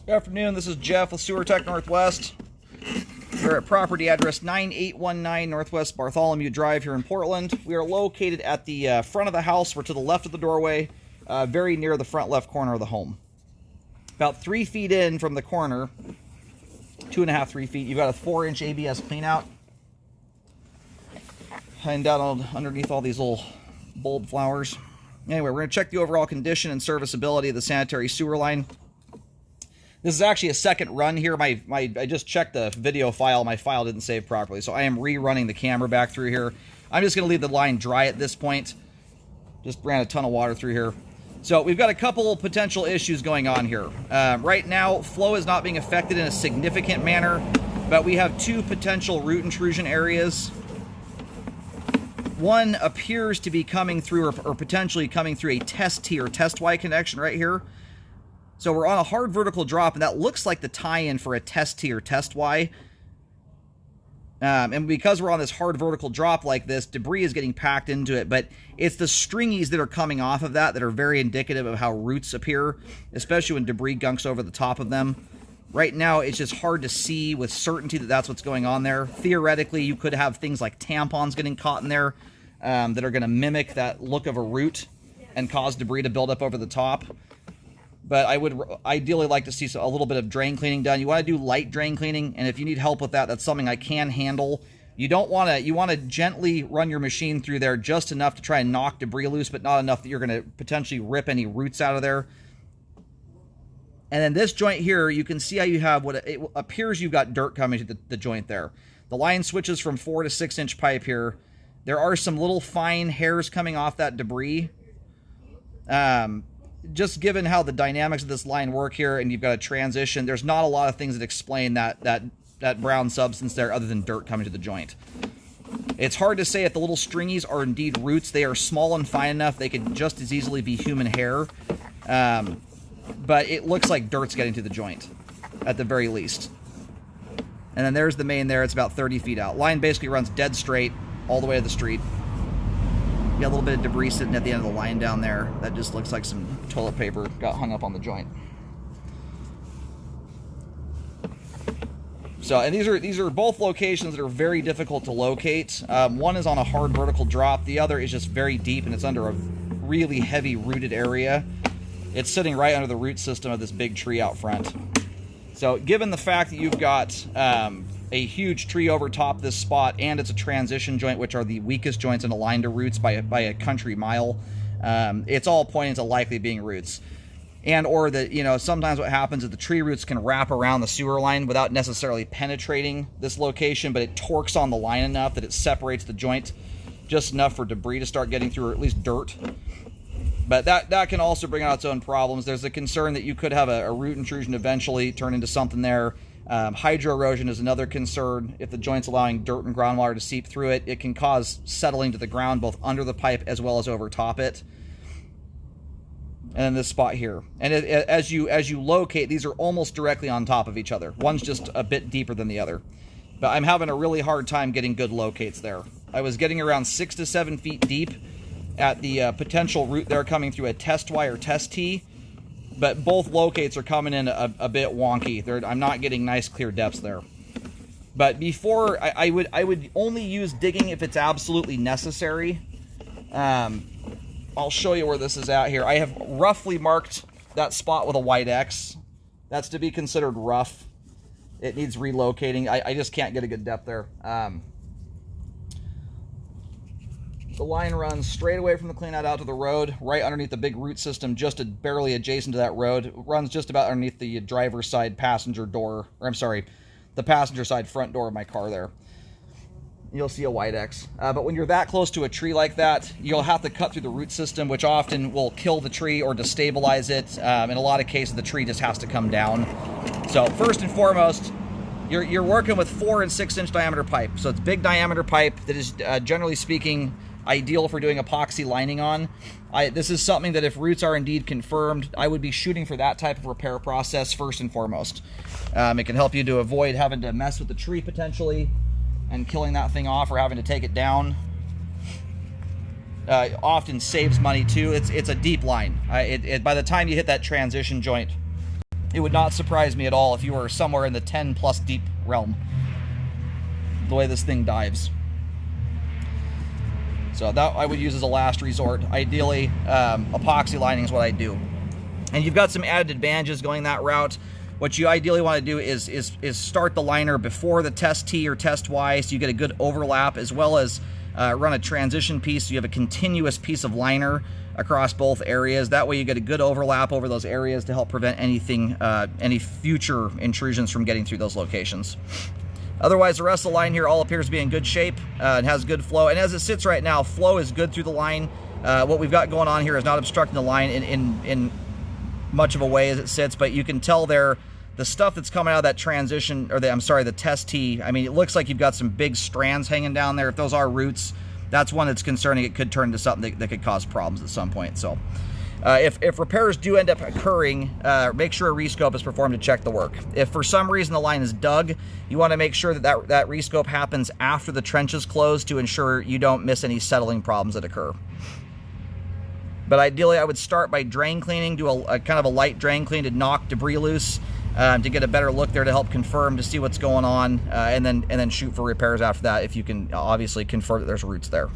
Good afternoon, this is Jeff with Sewer Tech Northwest. We're at property address 9819 Northwest Bartholomew Drive here in Portland. We are located at the front of the house. We're to the left of the doorway, very near the front left corner of the home. About 3 feet in from the corner, 2.5, 3 feet, you've got a 4-inch ABS cleanout. And down underneath all these little bulb flowers. Anyway, we're going to check the overall condition and serviceability of the sanitary sewer line. This is actually a second run here. I just checked the video file. My file didn't save properly, so I am rerunning the camera back through here. I'm just going to leave the line dry at this point. Just ran a ton of water through here. So we've got a couple potential issues going on here. Right now, flow is not being affected in a significant manner, but we have 2 potential root intrusion areas. One appears to be coming through, or potentially coming through, a test T or test Y connection right here. So we're on a hard vertical drop, and that looks like the tie-in for a test T or test Y. And because we're on this hard vertical drop like this, debris is getting packed into it, but it's the stringies that are coming off of that are very indicative of how roots appear, especially when debris gunks over the top of them. Right now, it's just hard to see with certainty that that's what's going on there. Theoretically, you could have things like tampons getting caught in there that are going to mimic that look of a root and cause debris to build up over the top. But I would ideally like to see a little bit of drain cleaning done. You want to do light drain cleaning, and if you need help with that, that's something I can handle. You want to gently run your machine through there just enough to try and knock debris loose, but not enough that you're going to potentially rip any roots out of there. And then this joint here, you can see how you have what it appears you've got dirt coming to the joint there. The line switches from 4 to 6 inch pipe here. There are some little fine hairs coming off that debris. Just given how the dynamics of this line work here, and you've got a transition, there's not a lot of things that explain that brown substance there other than dirt coming to the joint. It's hard to say if the little stringies are indeed roots. They are small and fine enough they could just as easily be human hair. But it looks like dirt's getting to the joint, at the very least. And then there's the main there. It's about 30 feet out. Line basically runs dead straight all the way to the street. You got a little bit of debris sitting at the end of the line down there. That just looks like some toilet paper got hung up on the joint. So, and these are both locations that are very difficult to locate. One is on a hard vertical drop. The other is just very deep, and it's under a really heavy rooted area. It's sitting right under the root system of this big tree out front. So, given the fact that you've got a huge tree over top this spot, and it's a transition joint, which are the weakest joints in a line to roots by a country mile, it's all pointing to likely being roots. And or that, sometimes what happens is the tree roots can wrap around the sewer line without necessarily penetrating this location, but it torques on the line enough that it separates the joint just enough for debris to start getting through, or at least dirt. But that can also bring out its own problems. There's a concern that you could have a root intrusion eventually turn into something there. Hydro erosion is another concern. If the joint's allowing dirt and groundwater to seep through it, it can cause settling to the ground both under the pipe as well as over top it. And then this spot here. And as you locate, these are almost directly on top of each other. One's just a bit deeper than the other. But I'm having a really hard time getting good locates there. I was getting around 6 to 7 feet deep at the potential root there coming through a test Y or test T. But both locates are coming in a bit wonky. I'm not getting nice clear depths there. But before, I would only use digging if it's absolutely necessary. I'll show you where this is at here. I have roughly marked that spot with a white X. That's to be considered rough. It needs relocating. I just can't get a good depth there. The line runs straight away from the cleanout out to the road, right underneath the big root system, just barely adjacent to that road. It runs just about underneath the driver's side passenger door, or I'm sorry, the passenger side front door of my car there. You'll see a white X. But when you're that close to a tree like that, you'll have to cut through the root system, which often will kill the tree or destabilize it. In a lot of cases, the tree just has to come down. So first and foremost, you're working with 4 and 6 inch diameter pipe. So it's big diameter pipe that is, generally speaking, ideal for doing epoxy lining on. This is something that if roots are indeed confirmed, I would be shooting for that type of repair process first and foremost. It can help you to avoid having to mess with the tree potentially and killing that thing off or having to take it down. Often saves money too. It's a deep line. By the time you hit that transition joint, It would not surprise me at all if you were somewhere in the 10 plus deep realm, the way this thing dives. So that I would use as a last resort. Ideally, epoxy lining is what I do. And you've got some added advantages going that route. What you ideally want to do is start the liner before the test T or test Y, so you get a good overlap, as well as run a transition piece so you have a continuous piece of liner across both areas. That way you get a good overlap over those areas to help prevent anything, any future intrusions from getting through those locations. Otherwise, the rest of the line here all appears to be in good shape and has good flow. And as it sits right now, flow is good through the line. What we've got going on here is not obstructing the line in much of a way as it sits, but you can tell there the stuff that's coming out of that transition, or the test T, I mean, it looks like you've got some big strands hanging down there. If those are roots, that's one that's concerning. It could turn into something that could cause problems at some point. So if repairs do end up occurring, make sure a rescope is performed to check the work. If for some reason the line is dug, you want to make sure that rescope happens after the trench is closed to ensure you don't miss any settling problems that occur. But ideally, I would start by drain cleaning, do a kind of a light drain clean to knock debris loose, to get a better look there to help confirm, to see what's going on, and then shoot for repairs after that if you can obviously confirm that there's roots there.